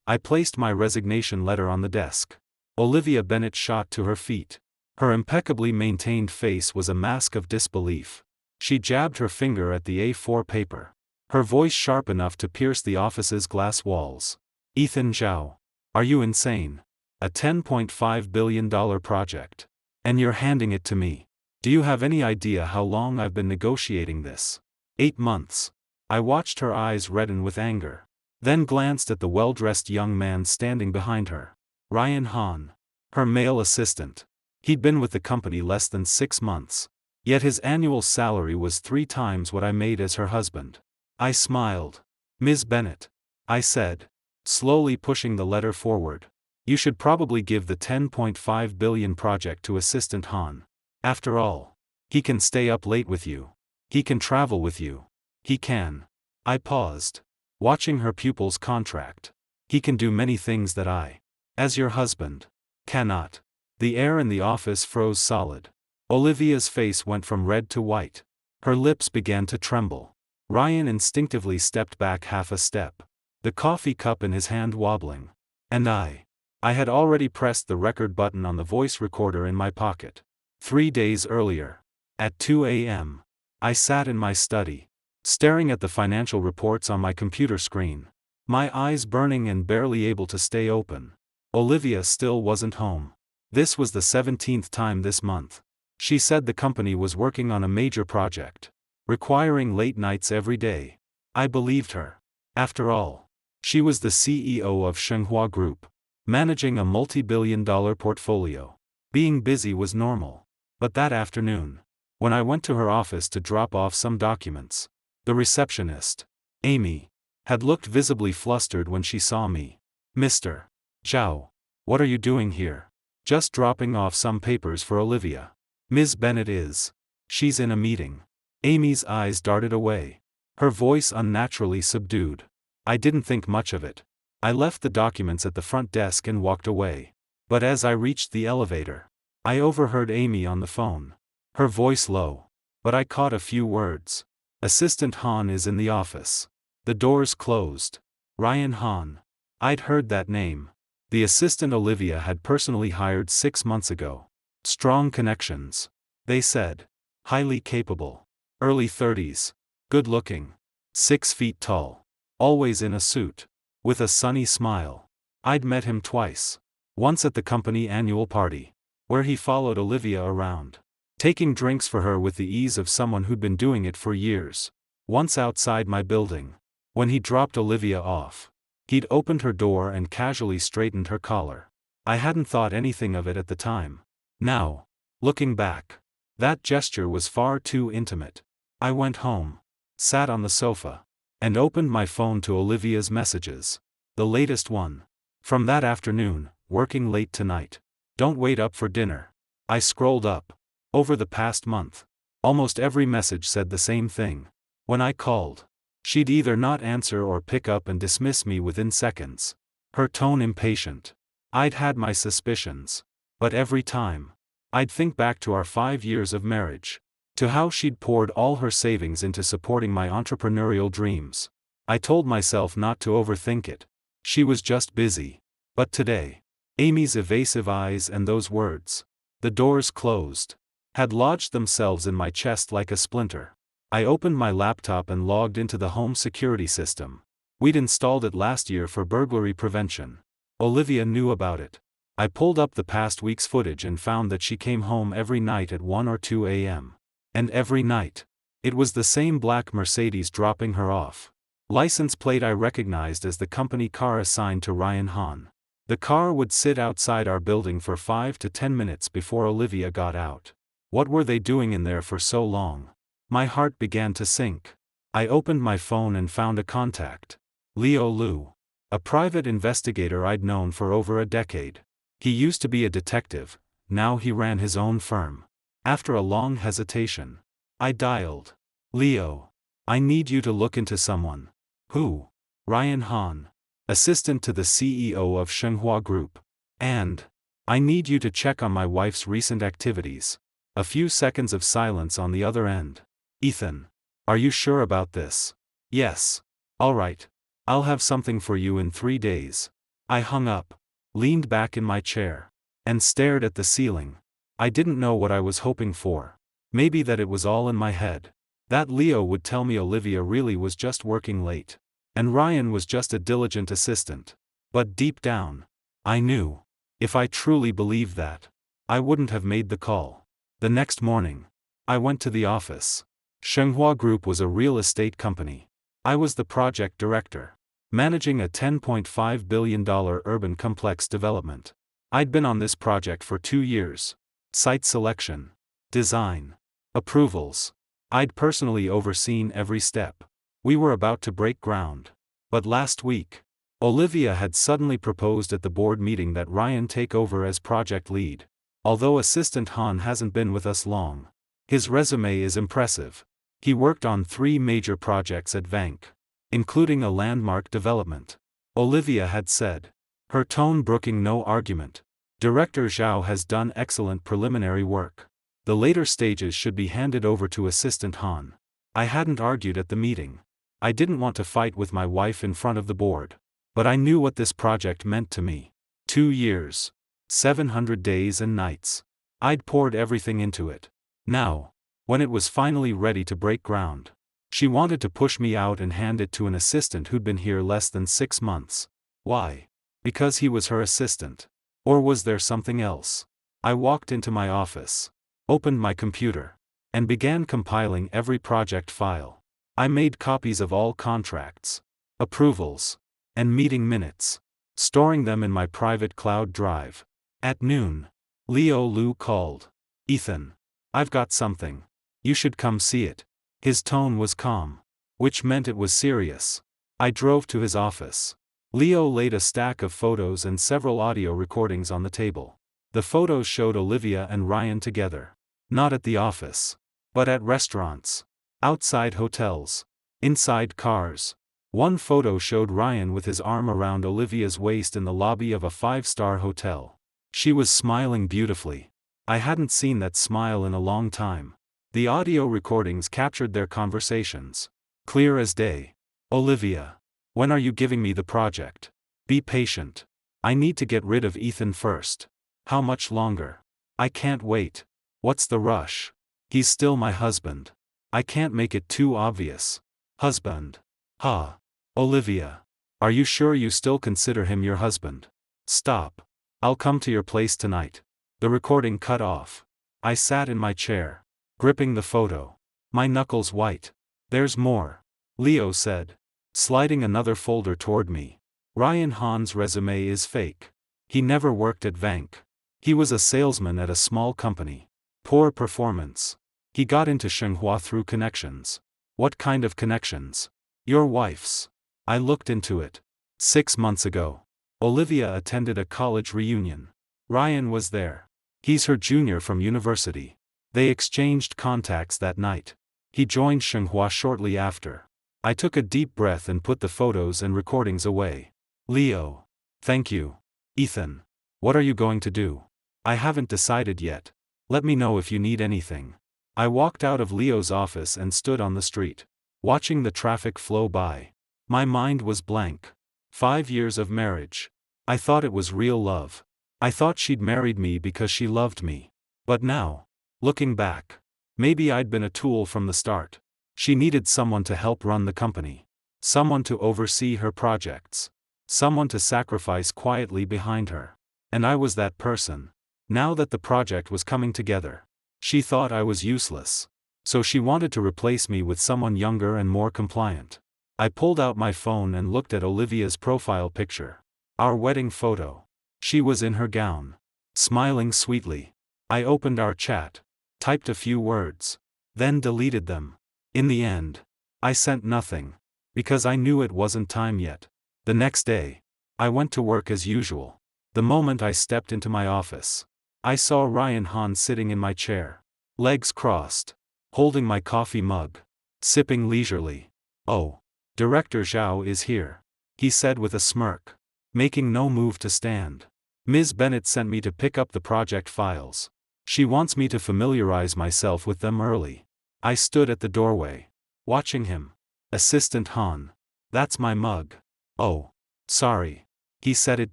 I placed my resignation letter on the desk. Olivia Bennet shot to her feet. Her impeccably maintained face was a mask of disbelief. She jabbed her finger at the A4 paper. Her voice sharp enough to pierce the office's glass walls. Ethan Zhao. Are you insane? A $10.5 billion project. And you're handing it to me. Do you have any idea how long I've been negotiating this? 8 months. I watched her eyes redden with anger. Then glanced at the well-dressed young man standing behind her. Ryan Hahn. Her male assistant. He'd been with the company less than 6 months. Yet his annual salary was 3 times what I made as her husband. I smiled. Ms. Bennet. I said, slowly pushing the letter forward. You should probably give the $10.5 billion project to Assistant Hahn. After all, he can stay up late with you. He can travel with you. He can. I paused, watching her pupil's contract. He can do many things that I, as your husband, cannot. The air in the office froze solid. Olivia's face went from red to white. Her lips began to tremble. Ryan instinctively stepped back half a step, the coffee cup in his hand wobbling. And I had already pressed the record button on the voice recorder in my pocket. 3 days earlier, at 2 a.m., I sat in my study, staring at the financial reports on my computer screen, my eyes burning and barely able to stay open. Olivia still wasn't home. This was the 17th time this month. She said the company was working on a major project, requiring late nights every day. I believed her. After all, she was the CEO of Shenhua Group, managing a multi-billion-dollar portfolio. Being busy was normal. But that afternoon, when I went to her office to drop off some documents, the receptionist, Amy, had looked visibly flustered when she saw me. Mr. Zhao, what are you doing here? Just dropping off some papers for Olivia. Ms. Bennet is. She's in a meeting. Amy's eyes darted away, her voice unnaturally subdued. I didn't think much of it. I left the documents at the front desk and walked away. But as I reached the elevator, I overheard Amy on the phone. Her voice low. But I caught a few words. Assistant Hahn is in the office. The doors closed. Ryan Hahn. I'd heard that name. The assistant Olivia had personally hired 6 months ago. Strong connections. They said. Highly capable. Early 30s. Good looking. 6 feet tall. Always in a suit. With a sunny smile. I'd met him twice. Once at the company annual party, where he followed Olivia around, taking drinks for her with the ease of someone who'd been doing it for years. Once outside my building, when he dropped Olivia off. He'd opened her door and casually straightened her collar. I hadn't thought anything of it at the time. Now, looking back, that gesture was far too intimate. I went home, sat on the sofa, and opened my phone to Olivia's messages. The latest one. From that afternoon, working late tonight. Don't wait up for dinner. I scrolled up. Over the past month, almost every message said the same thing. When I called, she'd either not answer or pick up and dismiss me within seconds. Her tone impatient. I'd had my suspicions. But every time, I'd think back to our 5 years of marriage. To how she'd poured all her savings into supporting my entrepreneurial dreams. I told myself not to overthink it. She was just busy. But today, Amy's evasive eyes and those words, the doors closed, had lodged themselves in my chest like a splinter. I opened my laptop and logged into the home security system. We'd installed it last year for burglary prevention. Olivia knew about it. I pulled up the past week's footage and found that she came home every night at 1 or 2 a.m. And every night, it was the same black Mercedes dropping her off. License plate I recognized as the company car assigned to Ryan Hahn. The car would sit outside our building for 5 to 10 minutes before Olivia got out. What were they doing in there for so long? My heart began to sink. I opened my phone and found a contact. Leo Liu. A private investigator I'd known for over a decade. He used to be a detective, now he ran his own firm. After a long hesitation, I dialed. Leo. I need you to look into someone. Who? Ryan Hahn. Assistant to the CEO of Shenhua Group. And I need you to check on my wife's recent activities. A few seconds of silence on the other end. Ethan. Are you sure about this? Yes. All right. I'll have something for you in 3 days. I hung up, leaned back in my chair, and stared at the ceiling. I didn't know what I was hoping for. Maybe that it was all in my head. That Leo would tell me Olivia really was just working late. And Ryan was just a diligent assistant. But deep down, I knew. If I truly believed that, I wouldn't have made the call. The next morning, I went to the office. Shenghua Group was a real estate company. I was the project director, managing a $10.5 billion urban complex development. I'd been on this project for 2 years. Site selection, design, approvals. I'd personally overseen every step. We were about to break ground. But last week, Olivia had suddenly proposed at the board meeting that Ryan take over as project lead. Although Assistant Han hasn't been with us long, his resume is impressive. He worked on 3 major projects at Vank, including a landmark development. Olivia had said, her tone brooking no argument. Director Zhao has done excellent preliminary work. The later stages should be handed over to Assistant Han. I hadn't argued at the meeting. I didn't want to fight with my wife in front of the board. But I knew what this project meant to me. 2 years. 700 days and nights. I'd poured everything into it. Now, when it was finally ready to break ground, she wanted to push me out and hand it to an assistant who'd been here less than 6 months. Why? Because he was her assistant. Or was there something else? I walked into my office, opened my computer, and began compiling every project file. I made copies of all contracts, approvals, and meeting minutes, storing them in my private cloud drive. At noon, Leo Lu called. Ethan, I've got something. You should come see it. His tone was calm, which meant it was serious. I drove to his office. Leo laid a stack of photos and several audio recordings on the table. The photos showed Olivia and Ryan together. Not at the office, but at restaurants, outside hotels, inside cars. One photo showed Ryan with his arm around Olivia's waist in the lobby of a 5-star hotel. She was smiling beautifully. I hadn't seen that smile in a long time. The audio recordings captured their conversations. Clear as day. Olivia, when are you giving me the project? Be patient. I need to get rid of Ethan first. How much longer? I can't wait. What's the rush? He's still my husband. I can't make it too obvious. Husband. Ha. Olivia. Are you sure you still consider him your husband? Stop. I'll come to your place tonight. The recording cut off. I sat in my chair, gripping the photo. My knuckles white. There's more. Leo said, sliding another folder toward me. Ryan Han's resume is fake. He never worked at Vank. He was a salesman at a small company. Poor performance. He got into Shenghua through connections. What kind of connections? Your wife's. I looked into it. 6 months ago, Olivia attended a college reunion. Ryan was there. He's her junior from university. They exchanged contacts that night. He joined Shenghua shortly after. I took a deep breath and put the photos and recordings away. Leo. Thank you. Ethan. What are you going to do? I haven't decided yet. Let me know if you need anything. I walked out of Leo's office and stood on the street, watching the traffic flow by. My mind was blank. 5 years of marriage. I thought it was real love. I thought she'd married me because she loved me. But now, looking back, maybe I'd been a tool from the start. She needed someone to help run the company. Someone to oversee her projects. Someone to sacrifice quietly behind her. And I was that person. Now that the project was coming together, she thought I was useless. So she wanted to replace me with someone younger and more compliant. I pulled out my phone and looked at Olivia's profile picture. Our wedding photo. She was in her gown, smiling sweetly. I opened our chat, typed a few words, then deleted them. In the end, I sent nothing, because I knew it wasn't time yet. The next day, I went to work as usual. The moment I stepped into my office, I saw Ryan Han sitting in my chair, legs crossed, holding my coffee mug, sipping leisurely. Oh, Director Zhao is here, he said with a smirk, making no move to stand. Ms. Bennett sent me to pick up the project files. She wants me to familiarize myself with them early. I stood at the doorway, watching him. Assistant Han. That's my mug. Oh, sorry. He set it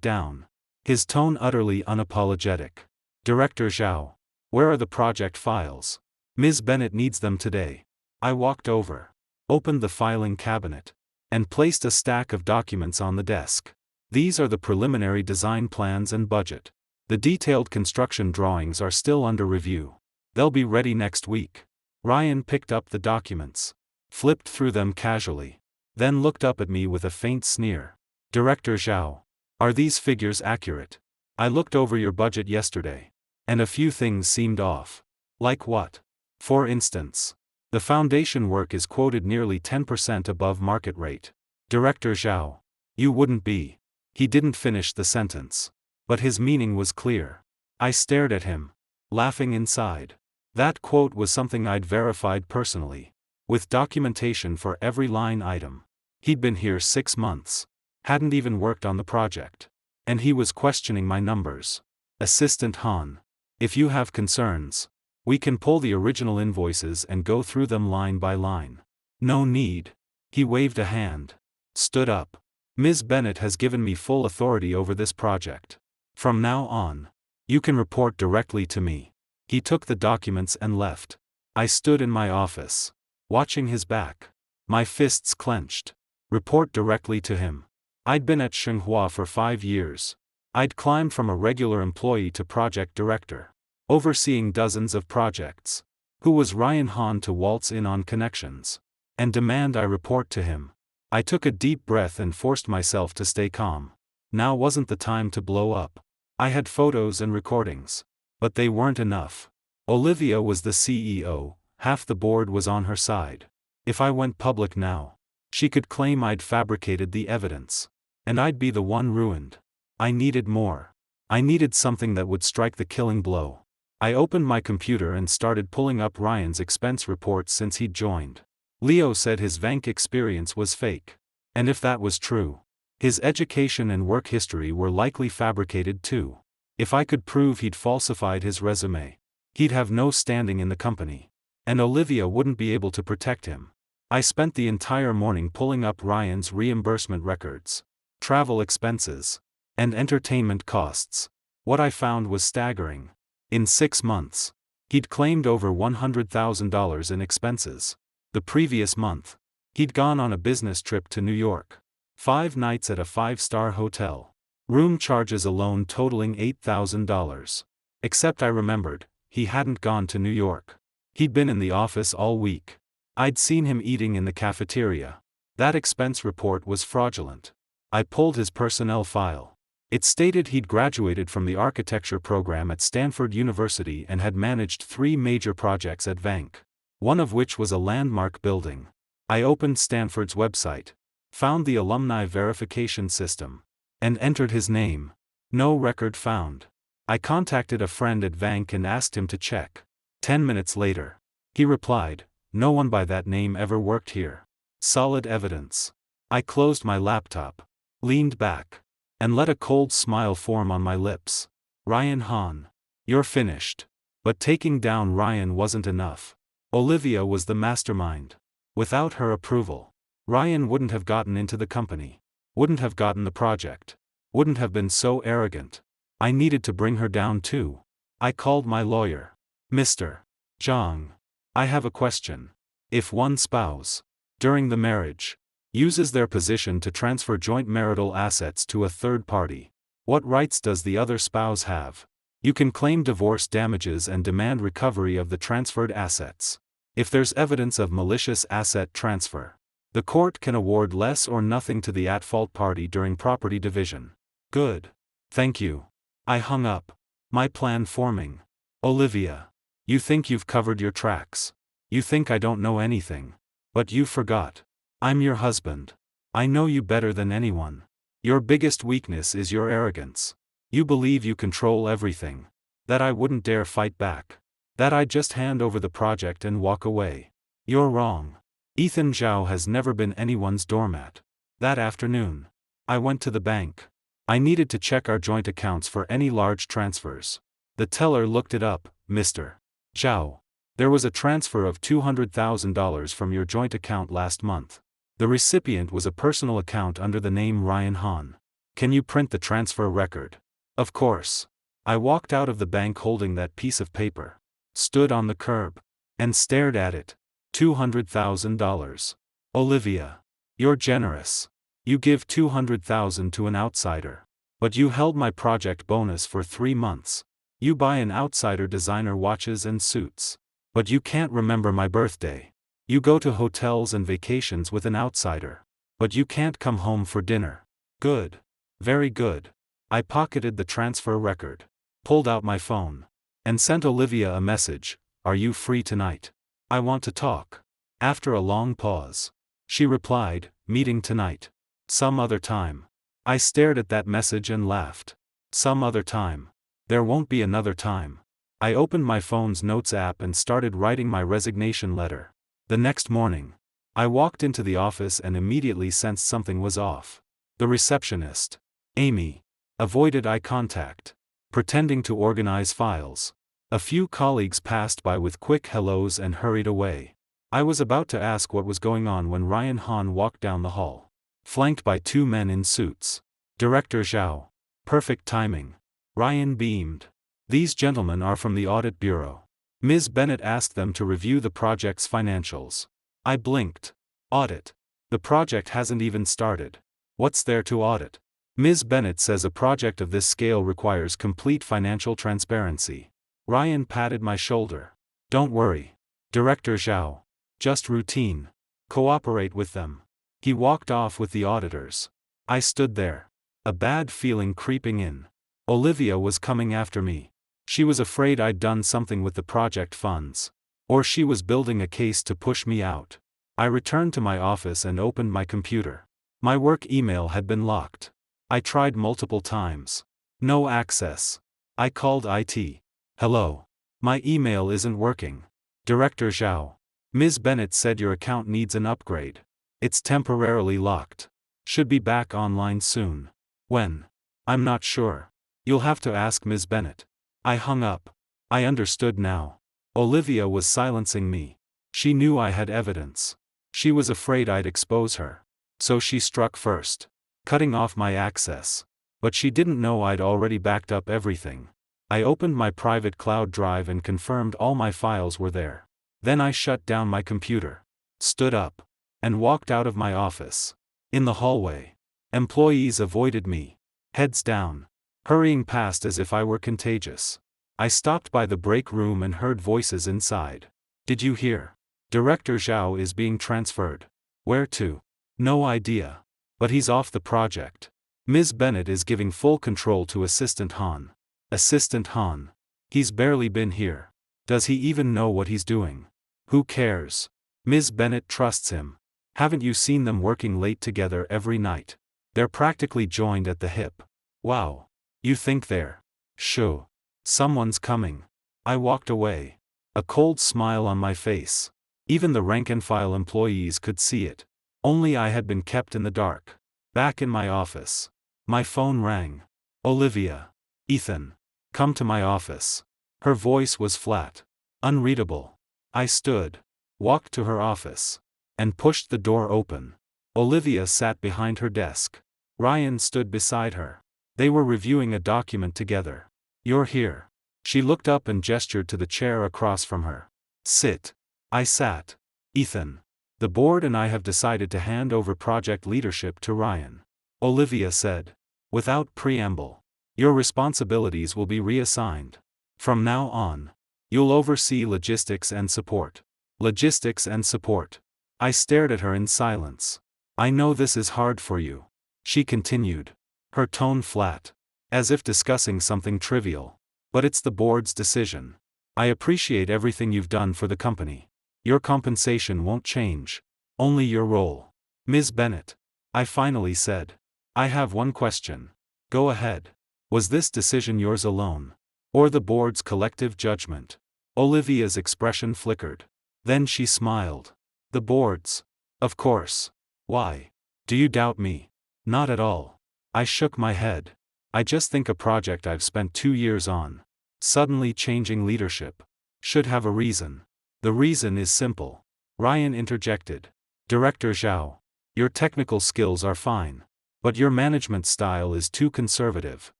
down. His tone utterly unapologetic. Director Zhao. Where are the project files? Ms. Bennett needs them today. I walked over, opened the filing cabinet, and placed a stack of documents on the desk. These are the preliminary design plans and budget. The detailed construction drawings are still under review. They'll be ready next week. Ryan picked up the documents, flipped through them casually, then looked up at me with a faint sneer. Director Zhao. Are these figures accurate? I looked over your budget yesterday, and a few things seemed off. Like what? For instance, the foundation work is quoted nearly 10% above market rate. Director Zhao. You wouldn't be. He didn't finish the sentence, but his meaning was clear. I stared at him, laughing inside. That quote was something I'd verified personally, with documentation for every line item. He'd been here 6 months, hadn't even worked on the project, and he was questioning my numbers. Assistant Han. If you have concerns, we can pull the original invoices and go through them line by line. No need. He waved a hand, stood up. Ms. Bennett has given me full authority over this project. From now on, you can report directly to me. He took the documents and left. I stood in my office, watching his back, my fists clenched. Report directly to him. I'd been at Xinhua for 5 years. I'd climbed from a regular employee to project director, overseeing dozens of projects. Who was Ryan Han to waltz in on connections and demand I report to him? I took a deep breath and forced myself to stay calm. Now wasn't the time to blow up. I had photos and recordings, but they weren't enough. Olivia was the CEO, half the board was on her side. If I went public now, she could claim I'd fabricated the evidence, and I'd be the one ruined. I needed more. I needed something that would strike the killing blow. I opened my computer and started pulling up Ryan's expense reports since he'd joined. Leo said his bank experience was fake. And if that was true, his education and work history were likely fabricated too. If I could prove he'd falsified his resume, he'd have no standing in the company, and Olivia wouldn't be able to protect him. I spent the entire morning pulling up Ryan's reimbursement records, travel expenses, and entertainment costs. What I found was staggering. In 6 months, he'd claimed over $100,000 in expenses. The previous month, he'd gone on a business trip to New York. 5 nights at a 5-star hotel. Room charges alone totaling $8,000. Except I remembered, he hadn't gone to New York. He'd been in the office all week. I'd seen him eating in the cafeteria. That expense report was fraudulent. I pulled his personnel file. It stated he'd graduated from the architecture program at Stanford University and had managed 3 major projects at Vank, one of which was a landmark building. I opened Stanford's website, found the alumni verification system, and entered his name. No record found. I contacted a friend at Vank and asked him to check. 10 minutes later, he replied, "No one by that name ever worked here." Solid evidence. I closed my laptop, leaned back, and let a cold smile form on my lips. Ryan Han. You're finished. But taking down Ryan wasn't enough. Olivia was the mastermind. Without her approval, Ryan wouldn't have gotten into the company, wouldn't have gotten the project, wouldn't have been so arrogant. I needed to bring her down too. I called my lawyer. Mr. Zhang. I have a question. If one spouse, during the marriage, uses their position to transfer joint marital assets to a third party, what rights does the other spouse have? You can claim divorce damages and demand recovery of the transferred assets. If there's evidence of malicious asset transfer, the court can award less or nothing to the at-fault party during property division. Good. Thank you. I hung up, my plan forming. Olivia. You think you've covered your tracks. You think I don't know anything. But you forgot. I'm your husband. I know you better than anyone. Your biggest weakness is your arrogance. You believe you control everything. That I wouldn't dare fight back. That I'd just hand over the project and walk away. You're wrong. Ethan Zhao has never been anyone's doormat. That afternoon, I went to the bank. I needed to check our joint accounts for any large transfers. The teller looked it up. Mr. Zhao. There was a transfer of $200,000 from your joint account last month. The recipient was a personal account under the name Ryan Han. Can you print the transfer record? Of course. I walked out of the bank holding that piece of paper, stood on the curb, and stared at it. $200,000. Olivia. You're generous. You give $200,000 to an outsider. But you held my project bonus for 3 months. You buy an outsider designer watches and suits. But you can't remember my birthday. You go to hotels and vacations with an outsider. But you can't come home for dinner. Good. Very good. I pocketed the transfer record, pulled out my phone, and sent Olivia a message. Are you free tonight? I want to talk. After a long pause, she replied, meeting tonight. Some other time. I stared at that message and laughed. Some other time. There won't be another time. I opened my phone's notes app and started writing my resignation letter. The next morning, I walked into the office and immediately sensed something was off. The receptionist, Amy, avoided eye contact, pretending to organize files. A few colleagues passed by with quick hellos and hurried away. I was about to ask what was going on when Ryan Hahn walked down the hall, flanked by 2 men in suits. Director Zhao. Perfect timing. Ryan beamed. These gentlemen are from the audit bureau. Ms. Bennett asked them to review the project's financials. I blinked. Audit. The project hasn't even started. What's there to audit? Ms. Bennett says a project of this scale requires complete financial transparency. Ryan patted my shoulder. Don't worry. Director Zhao. Just routine. Cooperate with them. He walked off with the auditors. I stood there, a bad feeling creeping in. Olivia was coming after me. She was afraid I'd done something with the project funds. Or she was building a case to push me out. I returned to my office and opened my computer. My work email had been locked. I tried multiple times. No access. I called IT. Hello. My email isn't working. Director Zhao. Ms. Bennett said your account needs an upgrade. It's temporarily locked. Should be back online soon. When? I'm not sure. You'll have to ask Ms. Bennett. I hung up. I understood now. Olivia was silencing me. She knew I had evidence. She was afraid I'd expose her. So she struck first, cutting off my access. But she didn't know I'd already backed up everything. I opened my private cloud drive and confirmed all my files were there. Then I shut down my computer, stood up, and walked out of my office. In the hallway, employees avoided me, heads down, hurrying past as if I were contagious. I stopped by the break room and heard voices inside. Did you hear? Director Zhao is being transferred. Where to? No idea. But he's off the project. Ms. Bennett is giving full control to Assistant Han. Assistant Han. He's barely been here. Does he even know what he's doing? Who cares? Ms. Bennett trusts him. Haven't you seen them working late together every night? They're practically joined at the hip. Wow. You think they're? Shoo. Someone's coming. I walked away. A cold smile on my face. Even the rank-and-file employees could see it. Only I had been kept in the dark. Back in my office. My phone rang. Olivia. Ethan. Come to my office. Her voice was flat. Unreadable. I stood. Walked to her office. And pushed the door open. Olivia sat behind her desk. Ryan stood beside her. They were reviewing a document together. You're here. She looked up and gestured to the chair across from her. Sit. I sat. Ethan. The board and I have decided to hand over project leadership to Ryan. Olivia said. Without preamble. Your responsibilities will be reassigned. From now on, you'll oversee logistics and support. Logistics and support. I stared at her in silence. I know this is hard for you. She continued. Her tone flat. As if discussing something trivial. But it's the board's decision. I appreciate everything you've done for the company. Your compensation won't change. Only your role. Ms. Bennett. I finally said. I have one question. Go ahead. Was this decision yours alone? Or the board's collective judgment? Olivia's expression flickered. Then she smiled. The board's. Of course. Why? Do you doubt me? Not at all. I shook my head. I just think a project I've spent 2 years on, suddenly changing leadership, should have a reason. The reason is simple. Ryan interjected. Director Zhao. Your technical skills are fine. But your management style is too conservative.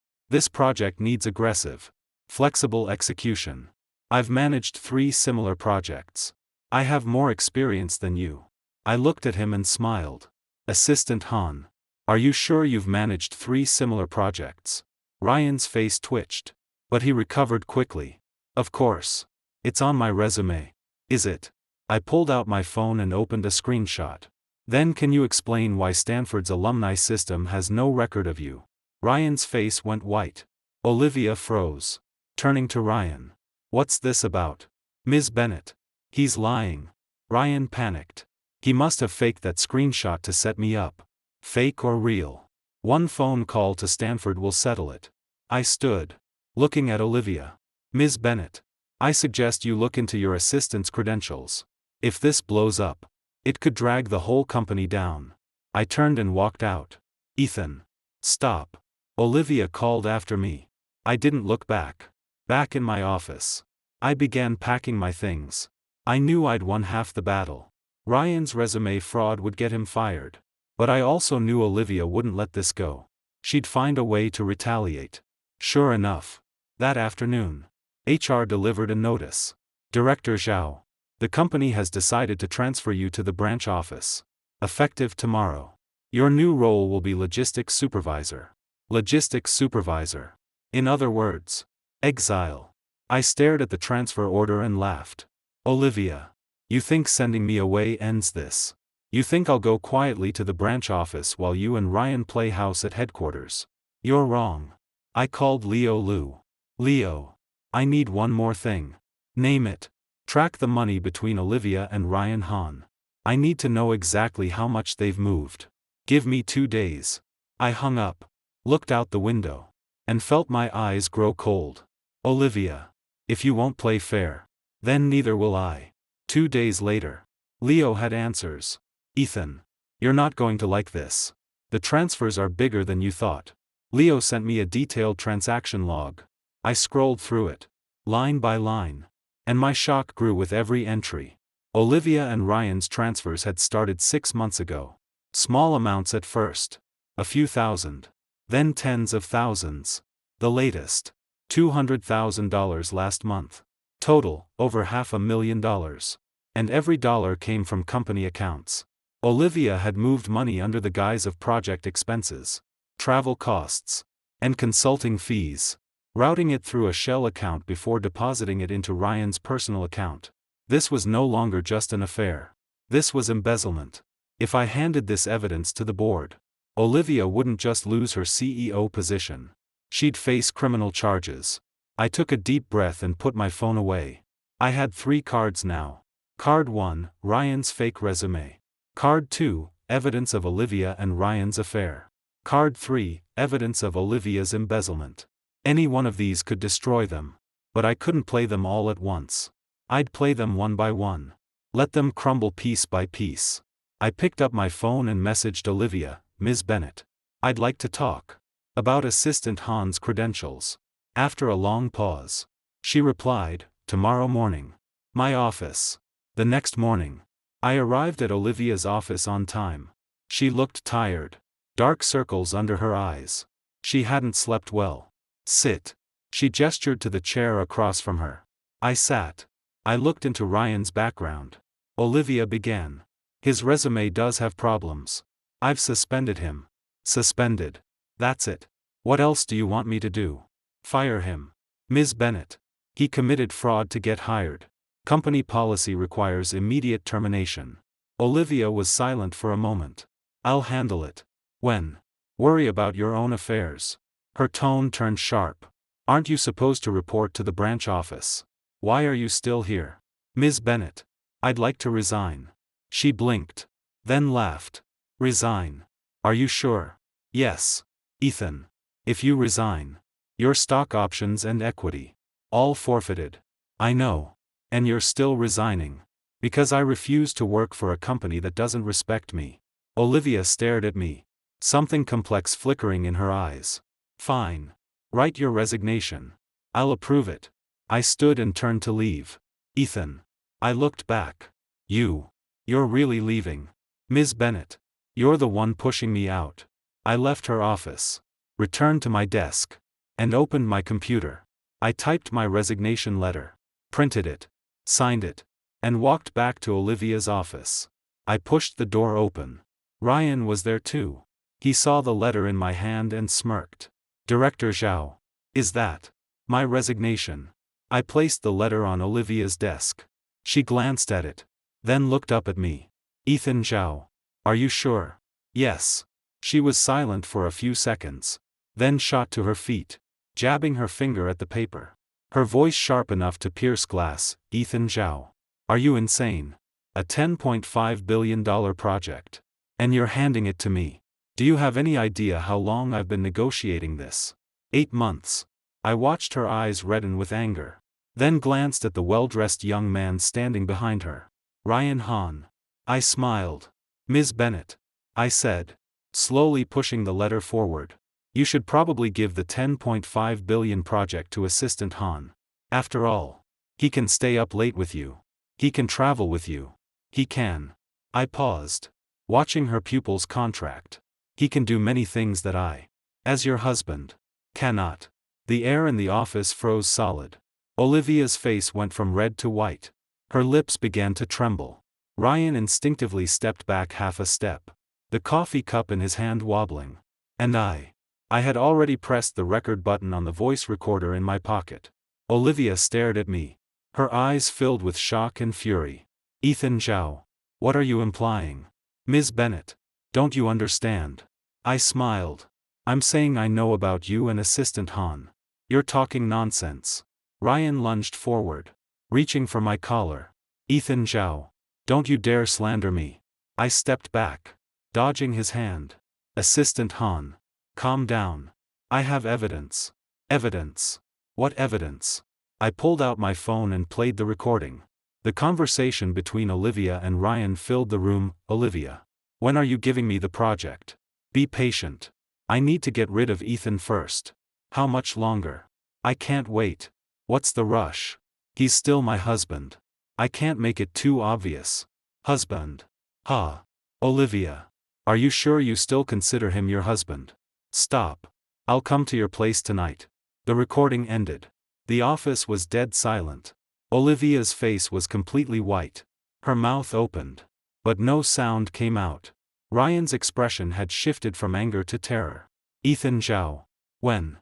This project needs aggressive, flexible execution. I've managed 3 similar projects. I have more experience than you. I looked at him and smiled. Assistant Han. Are you sure you've managed 3 similar projects? Ryan's face twitched. But he recovered quickly. Of course. It's on my resume. Is it? I pulled out my phone and opened a screenshot. Then can you explain why Stanford's alumni system has no record of you? Ryan's face went white. Olivia froze. Turning to Ryan. What's this about? Ms. Bennett. He's lying. Ryan panicked. He must have faked that screenshot to set me up. Fake or real? One phone call to Stanford will settle it. I stood, looking at Olivia. Ms. Bennett. I suggest you look into your assistant's credentials. If this blows up, it could drag the whole company down. I turned and walked out. Ethan. Stop. Olivia called after me. I didn't look back. Back in my office, I began packing my things. I knew I'd won half the battle. Ryan's resume fraud would get him fired. But I also knew Olivia wouldn't let this go. She'd find a way to retaliate. Sure enough, that afternoon, HR delivered a notice. Director Zhao. The company has decided to transfer you to the branch office. Effective tomorrow. Your new role will be logistics supervisor. Logistics supervisor. In other words, exile. I stared at the transfer order and laughed. Olivia. You think sending me away ends this? You think I'll go quietly to the branch office while you and Ryan play house at headquarters? You're wrong. I called Leo Lu. Leo. I need one more thing. Name it. Track the money between Olivia and Ryan Han. I need to know exactly how much they've moved. Give me 2 days. I hung up, looked out the window, and felt my eyes grow cold. Olivia. If you won't play fair, then neither will I. 2 days later. Leo had answers. Ethan. You're not going to like this. The transfers are bigger than you thought. Leo sent me a detailed transaction log. I scrolled through it, line by line. And my shock grew with every entry. Olivia and Ryan's transfers had started 6 months ago. Small amounts at first. A few thousand. Then tens of thousands. The latest. $200,000 last month. Total, over $500,000. And every dollar came from company accounts. Olivia had moved money under the guise of project expenses, travel costs, and consulting fees, routing it through a shell account before depositing it into Ryan's personal account. This was no longer just an affair. This was embezzlement. If I handed this evidence to the board, Olivia wouldn't just lose her CEO position. She'd face criminal charges. I took a deep breath and put my phone away. I had 3 cards now. Card 1, Ryan's fake resume. Card 2, evidence of Olivia and Ryan's affair. Card 3, evidence of Olivia's embezzlement. Any one of these could destroy them. But I couldn't play them all at once. I'd play them one by one. Let them crumble piece by piece. I picked up my phone and messaged Olivia, Ms. Bennett. I'd like to talk about Assistant Han's credentials. After a long pause, she replied, tomorrow morning. My office. The next morning, I arrived at Olivia's office on time. She looked tired. Dark circles under her eyes. She hadn't slept well. Sit. She gestured to the chair across from her. I sat. I looked into Ryan's background. Olivia began. His resume does have problems. I've suspended him. Suspended. That's it. What else do you want me to do? Fire him. Ms. Bennett. He committed fraud to get hired. Company policy requires immediate termination. Olivia was silent for a moment. I'll handle it. When? Worry about your own affairs. Her tone turned sharp. Aren't you supposed to report to the branch office? Why are you still here? Ms. Bennett. I'd like to resign. She blinked. Then laughed. Resign. Are you sure? Yes. Ethan. If you resign, your stock options and equity, all forfeited. I know. And you're still resigning. Because I refuse to work for a company that doesn't respect me. Olivia stared at me. Something complex flickering in her eyes. Fine. Write your resignation. I'll approve it. I stood and turned to leave. Ethan. I looked back. You're really leaving. Ms. Bennett. You're the one pushing me out. I left her office, returned to my desk, and opened my computer. I typed my resignation letter, printed it, signed it, and walked back to Olivia's office. I pushed the door open. Ryan was there too. He saw the letter in my hand and smirked. "Director Zhao. Is that my resignation?" I placed the letter on Olivia's desk. She glanced at it, then looked up at me. "Ethan Zhao. Are you sure?" "Yes." She was silent for a few seconds, then shot to her feet, jabbing her finger at the paper. Her voice sharp enough to pierce glass. "Ethan Zhao. Are you insane? A $10.5 billion project. And you're handing it to me. Do you have any idea how long I've been negotiating this?" 8 months. I watched her eyes redden with anger, then glanced at the well-dressed young man standing behind her. "Ryan Hahn." I smiled. "Ms. Bennett," I said, slowly pushing the letter forward. "You should probably give the $10.5 billion project to Assistant Hahn. After all, he can stay up late with you. He can travel with you. He can." I paused, watching her pupil's contract. "He can do many things that I, as your husband, cannot." The air in the office froze solid. Olivia's face went from red to white. Her lips began to tremble. Ryan instinctively stepped back half a step, the coffee cup in his hand wobbling. And I had already pressed the record button on the voice recorder in my pocket. Olivia stared at me, her eyes filled with shock and fury. "Ethan Zhao. What are you implying? Ms. Bennett, don't you understand?" I smiled. "I'm saying I know about you and Assistant Hahn. You're talking nonsense." Ryan lunged forward, reaching for my collar. "Ethan Zhao. Don't you dare slander me." I stepped back, dodging his hand. "Assistant Hahn. Calm down. I have evidence." "Evidence? What evidence?" I pulled out my phone and played the recording. The conversation between Olivia and Ryan filled the room. "Olivia. When are you giving me the project? Be patient. I need to get rid of Ethan first." "How much longer?" "I can't wait." "What's the rush? He's still my husband. I can't make it too obvious." "Husband? Ha. Olivia. Are you sure you still consider him your husband?" "Stop. I'll come to your place tonight." The recording ended. The office was dead silent. Olivia's face was completely white. Her mouth opened, but no sound came out. Ryan's expression had shifted from anger to terror. "Ethan Zhao. When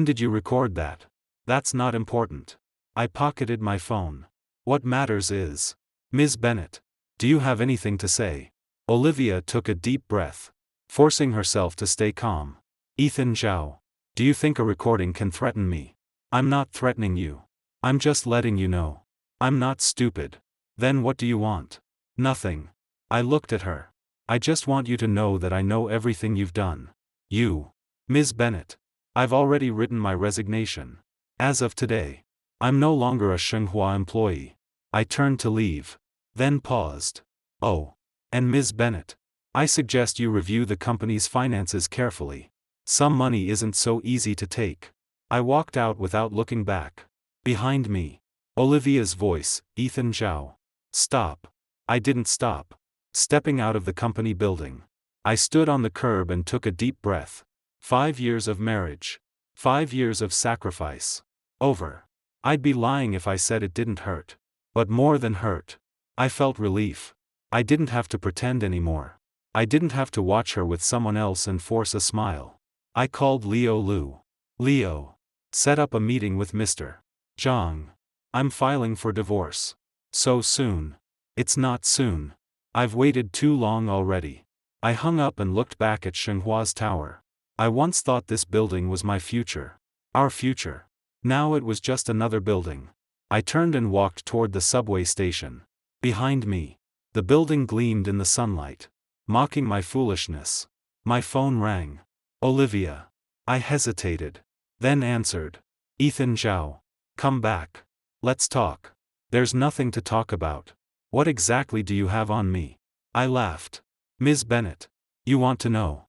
did you record that?" "That's not important." I pocketed my phone. "What matters is, Ms. Bennett, do you have anything to say?" Olivia took a deep breath, forcing herself to stay calm. "Ethan Zhao. Do you think a recording can threaten me?" "I'm not threatening you. I'm just letting you know. I'm not stupid." "Then what do you want?" "Nothing." I looked at her. "I just want you to know that I know everything you've done. You, Ms. Bennett. I've already written my resignation. As of today, I'm no longer a Shenhua employee." I turned to leave, then paused. "Oh. And Ms. Bennett, I suggest you review the company's finances carefully. Some money isn't so easy to take." I walked out without looking back. Behind me, Olivia's voice. "Ethan Zhao. Stop." I didn't stop. Stepping out of the company building, I stood on the curb and took a deep breath. 5 years of marriage. 5 years of sacrifice. Over. I'd be lying if I said it didn't hurt. But more than hurt, I felt relief. I didn't have to pretend anymore. I didn't have to watch her with someone else and force a smile. I called Leo Lu. "Leo. Set up a meeting with Mr. Zhang. I'm filing for divorce." "So soon?" "It's not soon. I've waited too long already." I hung up and looked back at Shenghua's tower. I once thought this building was my future. Our future. Now it was just another building. I turned and walked toward the subway station. Behind me, the building gleamed in the sunlight, mocking my foolishness. My phone rang. "Olivia." I hesitated, then answered. "Ethan Zhao. Come back. Let's talk." "There's nothing to talk about. What exactly do you have on me?" I laughed. "Ms. Bennett. You want to know?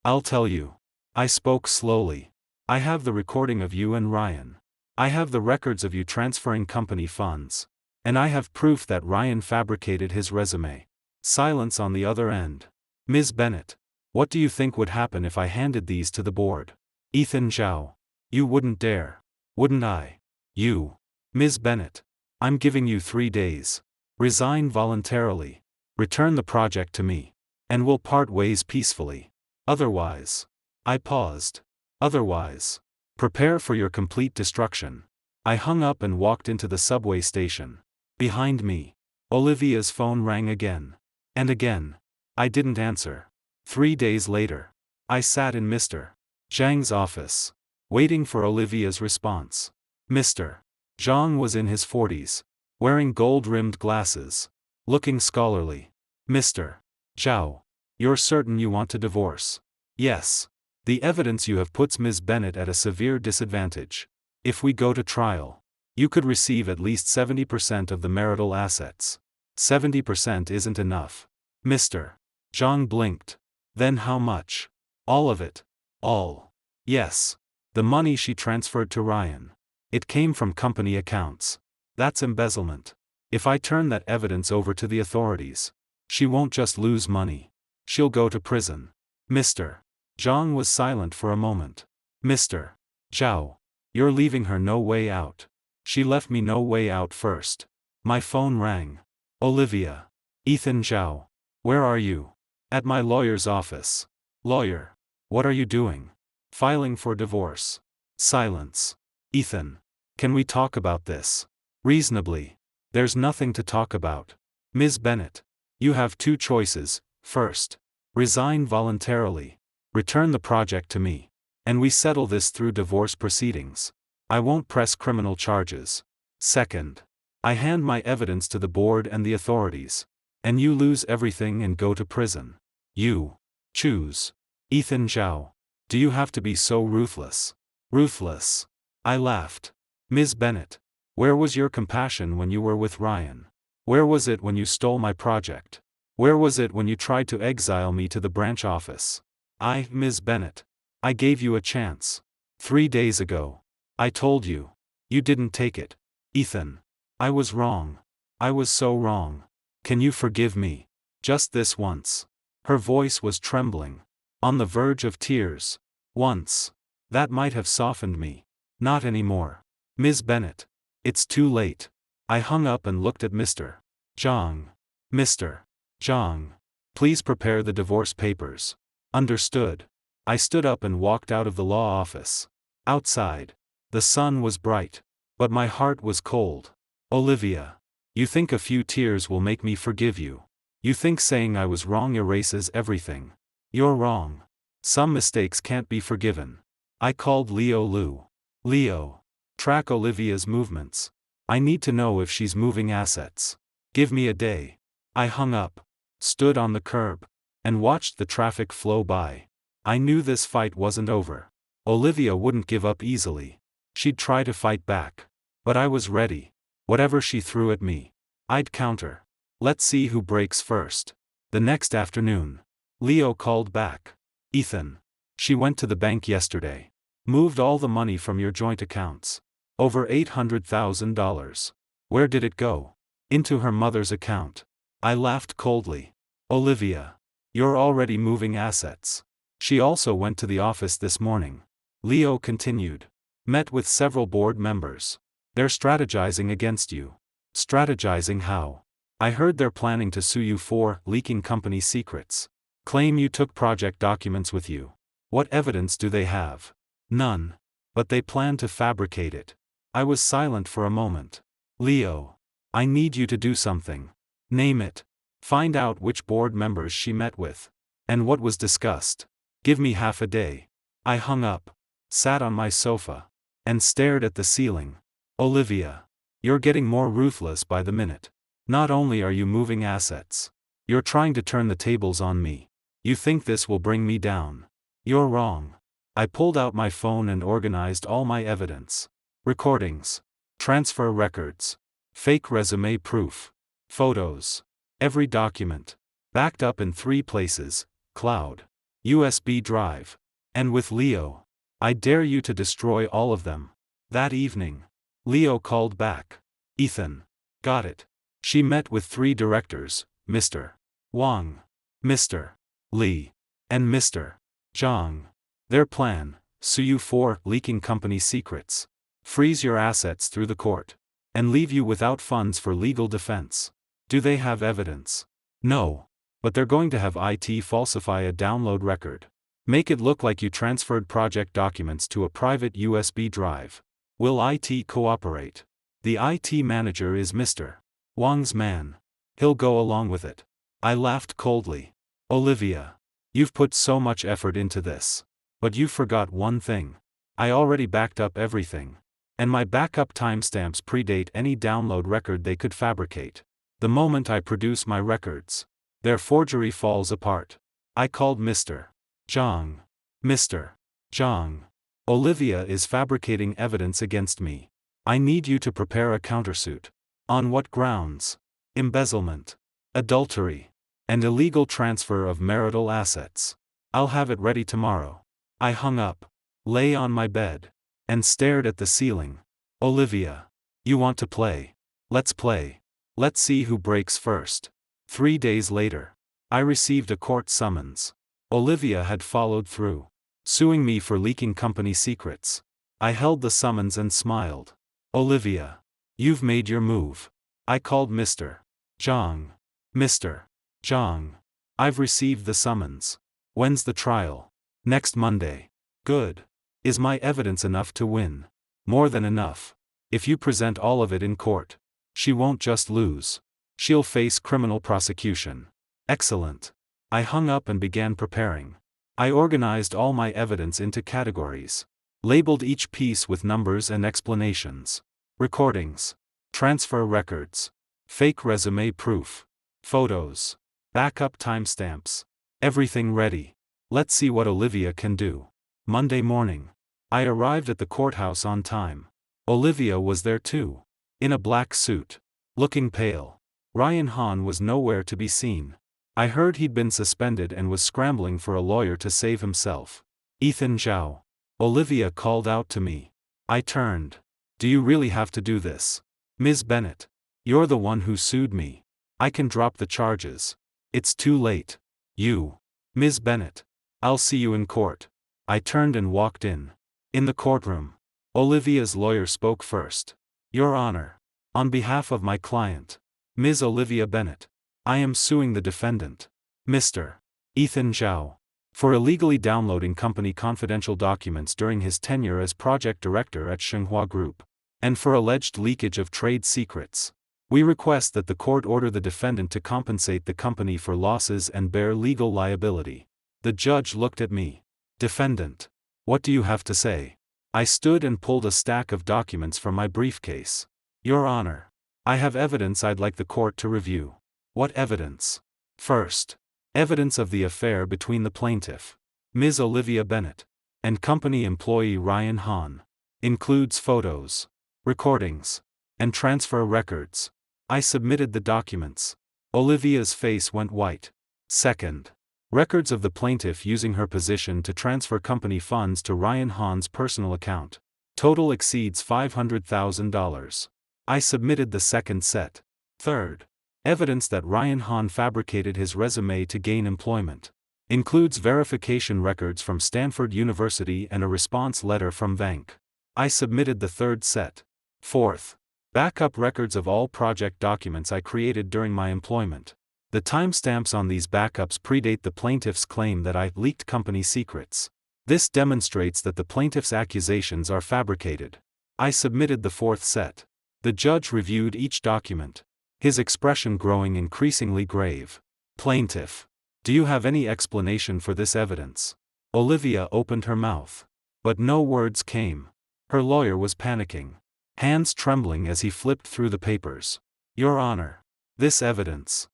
I'll tell you." I spoke slowly. "I have the recording of you and Ryan. I have the records of you transferring company funds. And I have proof that Ryan fabricated his resume." Silence on the other end. "Ms. Bennett. What do you think would happen if I handed these to the board? Ethan Zhao. You wouldn't dare. Wouldn't I? You. Ms. Bennett. I'm giving you 3 days. Resign voluntarily. Return the project to me. And we'll part ways peacefully. Otherwise. I paused. Otherwise. Prepare for your complete destruction. I hung up and walked into the subway station. Behind me, Olivia's phone rang again. And again. I didn't answer. 3 days later, I sat in Mr. Zhang's office, waiting for Olivia's response. Mr. Zhang was in his 40s, wearing gold-rimmed glasses, looking scholarly. Mr. Zhao, you're certain you want to divorce? Yes. The evidence you have puts Ms. Bennett at a severe disadvantage. If we go to trial, you could receive at least 70% of the marital assets. 70% isn't enough. Mr. Zhang blinked. Then how much? All of it. All. Yes. The money she transferred to Ryan. It came from company accounts. That's embezzlement. If I turn that evidence over to the authorities, she won't just lose money. She'll go to prison. Mr. Zhang was silent for a moment. Mr. Zhao. You're leaving her no way out. She left me no way out first. My phone rang. Olivia. Ethan Zhao. Where are you? At my lawyer's office. Lawyer. What are you doing? Filing for divorce. Silence. Ethan. Can we talk about this? Reasonably. There's nothing to talk about. Ms. Bennett. You have 2 choices. First. Resign voluntarily. Return the project to me. And we settle this through divorce proceedings. I won't press criminal charges. Second. I hand my evidence to the board and the authorities. And you lose everything and go to prison. You. Choose. Ethan Zhao. Do you have to be so ruthless? Ruthless. I laughed. Ms. Bennett. Where was your compassion when you were with Ryan? Where was it when you stole my project? Where was it when you tried to exile me to the branch office? Ms. Bennett. I gave you a chance. 3 days ago. I told you. You didn't take it. Ethan. I was wrong. I was so wrong. Can you forgive me? Just this once. Her voice was trembling. On the verge of tears. Once. That might have softened me. Not anymore. Ms. Bennett. It's too late. I hung up and looked at Mr. Zhang. Mr. Zhang. Please prepare the divorce papers. Understood. I stood up and walked out of the law office. Outside. The sun was bright. But my heart was cold. Olivia. You think a few tears will make me forgive you. You think saying I was wrong erases everything. You're wrong. Some mistakes can't be forgiven. I called Leo Lu. Leo. Track Olivia's movements. I need to know if she's moving assets. Give me a day. I hung up. Stood on the curb. And watched the traffic flow by. I knew this fight wasn't over. Olivia wouldn't give up easily. She'd try to fight back. But I was ready. Whatever she threw at me, I'd counter. Let's see who breaks first. The next afternoon. Leo called back. Ethan. She went to the bank yesterday. Moved all the money from your joint accounts. Over $800,000. Where did it go? Into her mother's account. I laughed coldly. Olivia. You're already moving assets. She also went to the office this morning. Leo continued. Met with several board members. They're strategizing against you. Strategizing how? I heard they're planning to sue you for leaking company secrets. Claim you took project documents with you. What evidence do they have? None. But they plan to fabricate it. I was silent for a moment. Leo. I need you to do something. Name it. Find out which board members she met with. And what was discussed. Give me half a day. I hung up. Sat on my sofa. And stared at the ceiling. Olivia. You're getting more ruthless by the minute. Not only are you moving assets. You're trying to turn the tables on me. You think this will bring me down. You're wrong. I pulled out my phone and organized all my evidence. Recordings. Transfer records. Fake resume proof. Photos. Every document. Backed up in 3 places. Cloud. USB drive. And with Leo. I dare you to destroy all of them. That evening. Leo called back. Ethan. Got it. She met with 3 directors, Mr. Wang, Mr. Li, and Mr. Zhang. Their plan: sue you for leaking company secrets, freeze your assets through the court, and leave you without funds for legal defense. Do they have evidence? No. But they're going to have IT falsify a download record. Make it look like you transferred project documents to a private USB drive. Will IT cooperate? The IT manager is Mr. Wang's man. He'll go along with it. I laughed coldly. Olivia, you've put so much effort into this. But you forgot one thing. I already backed up everything. And my backup timestamps predate any download record they could fabricate. The moment I produce my records, their forgery falls apart. I called Mr. Zhang. Mr. Zhang, Olivia is fabricating evidence against me. I need you to prepare a countersuit. On what grounds? Embezzlement, adultery, and illegal transfer of marital assets. I'll have it ready tomorrow. I hung up, lay on my bed, and stared at the ceiling. Olivia, you want to play? Let's play. Let's see who breaks first. 3 days later, I received a court summons. Olivia had followed through, suing me for leaking company secrets. I held the summons and smiled. Olivia, you've made your move. I called Mr. Zhang. Mr. Zhang, I've received the summons. When's the trial? Next Monday. Good. Is my evidence enough to win? More than enough. If you present all of it in court, she won't just lose. She'll face criminal prosecution. Excellent. I hung up and began preparing. I organized all my evidence into categories. Labeled each piece with numbers and explanations. Recordings. Transfer records. Fake resume proof. Photos. Backup timestamps. Everything ready. Let's see what Olivia can do. Monday morning. I arrived at the courthouse on time. Olivia was there too. In a black suit. Looking pale. Ryan Han was nowhere to be seen. I heard he'd been suspended and was scrambling for a lawyer to save himself. Ethan Zhao. Olivia called out to me. I turned. Do you really have to do this? Ms. Bennett. You're the one who sued me. I can drop the charges. It's too late. You. Ms. Bennett. I'll see you in court. I turned and walked in. In the courtroom, Olivia's lawyer spoke first. Your Honor. On behalf of my client, Ms. Olivia Bennett, I am suing the defendant, Mr. Ethan Zhao, for illegally downloading company confidential documents during his tenure as project director at Xinhua Group, and for alleged leakage of trade secrets. We request that the court order the defendant to compensate the company for losses and bear legal liability. The judge looked at me. Defendant. What do you have to say? I stood and pulled a stack of documents from my briefcase. Your Honor. I have evidence I'd like the court to review. What evidence? First, evidence of the affair between the plaintiff, Ms. Olivia Bennett, and company employee Ryan Han. Includes photos, recordings, and transfer records. I submitted the documents. Olivia's face went white. Second, records of the plaintiff using her position to transfer company funds to Ryan Han's personal account. Total exceeds $500,000. I submitted the second set. Third, evidence that Ryan Han fabricated his resume to gain employment. Includes verification records from Stanford University and a response letter from Vank. I submitted the third set. Fourth, backup records of all project documents I created during my employment. The timestamps on these backups predate the plaintiff's claim that I leaked company secrets. This demonstrates that the plaintiff's accusations are fabricated. I submitted the fourth set. The judge reviewed each document, his expression growing increasingly grave. Plaintiff. Do you have any explanation for this evidence? Olivia opened her mouth. But no words came. Her lawyer was panicking, hands trembling as he flipped through the papers. Your Honor. This evidence.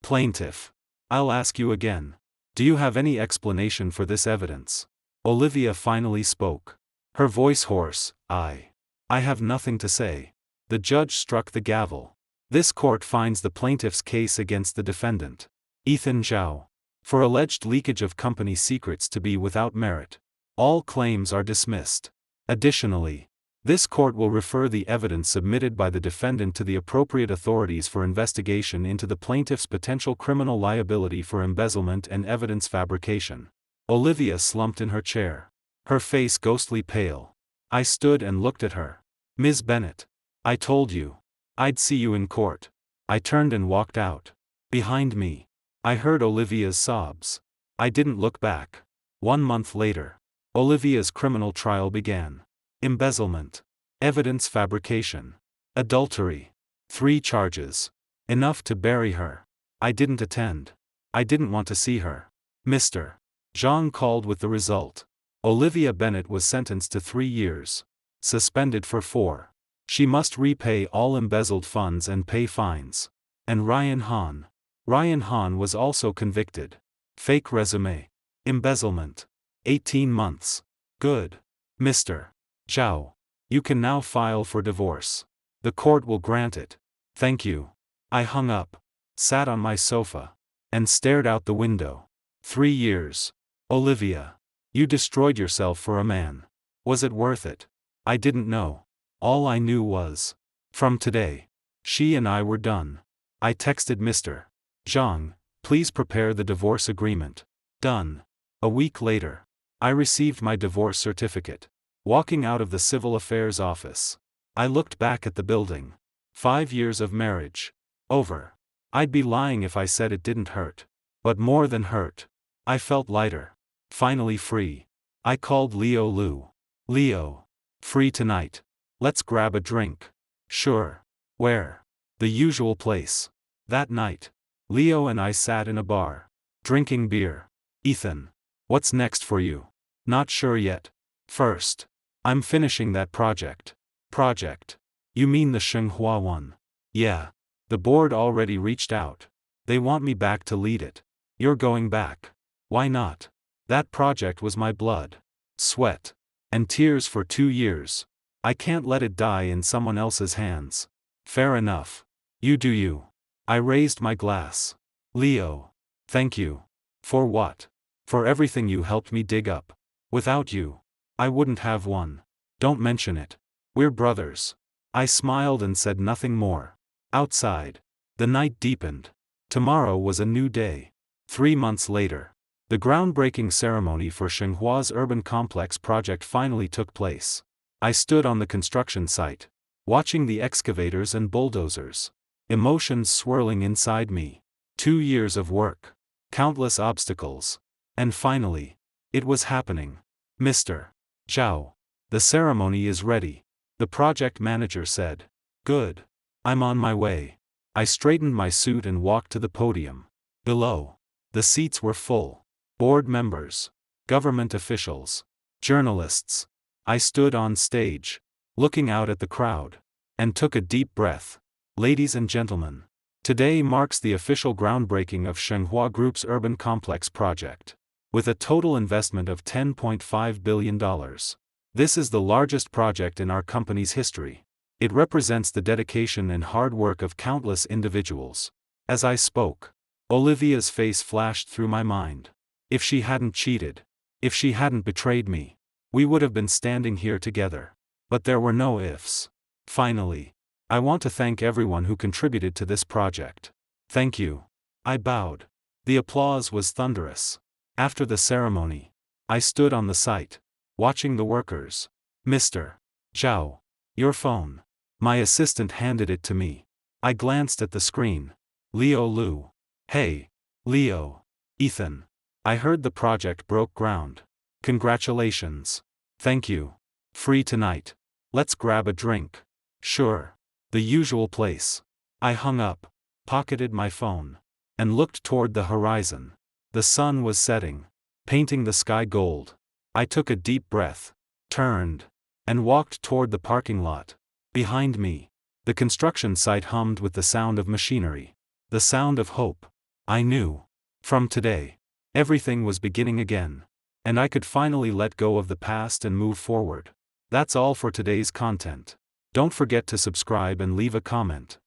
Plaintiff. I'll ask you again. Do you have any explanation for this evidence? Olivia finally spoke. Her voice hoarse. I have nothing to say. The judge struck the gavel. This court finds the plaintiff's case against the defendant, Ethan Zhao, for alleged leakage of company secrets to be without merit. All claims are dismissed. Additionally, This court will refer the evidence submitted by the defendant to the appropriate authorities for investigation into the plaintiff's potential criminal liability for embezzlement and evidence fabrication. Olivia slumped in her chair, her face ghostly pale. I stood and looked at her. Ms. Bennett. I told you. I'd see you in court. I turned and walked out. Behind me, I heard Olivia's sobs. I didn't look back. 1 month later, Olivia's criminal trial began. Embezzlement. Evidence fabrication. Adultery. 3 charges. Enough to bury her. I didn't attend. I didn't want to see her. Mr. Zhang called with the result. Olivia Bennett was sentenced to 3 years. Suspended for 4. She must repay all embezzled funds and pay fines. And Ryan Han was also convicted. Fake resume. Embezzlement. 18 months. Good. Mr. Zhao. You can now file for divorce. The court will grant it. Thank you. I hung up, sat on my sofa, and stared out the window. 3 years. Olivia. You destroyed yourself for a man. Was it worth it? I didn't know. All I knew was, from today, she and I were done. I texted Mr. Zhang, please prepare the divorce agreement. Done. A week later, I received my divorce certificate. Walking out of the civil affairs office, I looked back at the building. 5 years of marriage. Over. I'd be lying if I said it didn't hurt. But more than hurt, I felt lighter. Finally free. I called Leo Lu. Leo. Free tonight. Let's grab a drink. Sure. Where? The usual place. That night, Leo and I sat in a bar, drinking beer. Ethan. What's next for you? Not sure yet. First, I'm finishing that project. Project? You mean the Shenghua one? Yeah. The board already reached out. They want me back to lead it. You're going back. Why not? That project was my blood, sweat, and tears for 2 years. I can't let it die in someone else's hands. Fair enough. You do you. I raised my glass. Leo. Thank you. For what? For everything you helped me dig up. Without you, I wouldn't have one. Don't mention it. We're brothers. I smiled and said nothing more. Outside, the night deepened. Tomorrow was a new day. 3 months later, the groundbreaking ceremony for Shenghua's urban complex project finally took place. I stood on the construction site, watching the excavators and bulldozers. Emotions swirling inside me. 2 years of work. Countless obstacles. And finally, it was happening. Mr. Zhao. The ceremony is ready, the project manager said. Good. I'm on my way. I straightened my suit and walked to the podium. Below, the seats were full. Board members, government officials, journalists. I stood on stage, looking out at the crowd, and took a deep breath. Ladies and gentlemen, today marks the official groundbreaking of Shenghua Group's urban complex project. With a total investment of $10.5 billion. This is the largest project in our company's history. It represents the dedication and hard work of countless individuals. As I spoke, Olivia's face flashed through my mind. If she hadn't cheated, if she hadn't betrayed me, we would have been standing here together. But there were no ifs. Finally, I want to thank everyone who contributed to this project. Thank you. I bowed. The applause was thunderous. After the ceremony, I stood on the site, watching the workers. Mr. Zhao. Your phone. My assistant handed it to me. I glanced at the screen. Leo Lu. Hey. Leo. Ethan. I heard the project broke ground. Congratulations. Thank you. Free tonight. Let's grab a drink. Sure. The usual place. I hung up, pocketed my phone, and looked toward the horizon. The sun was setting, painting the sky gold. I took a deep breath, turned, and walked toward the parking lot. Behind me, the construction site hummed with the sound of machinery. The sound of hope. I knew. From today, everything was beginning again. And I could finally let go of the past and move forward. That's all for today's content. Don't forget to subscribe and leave a comment.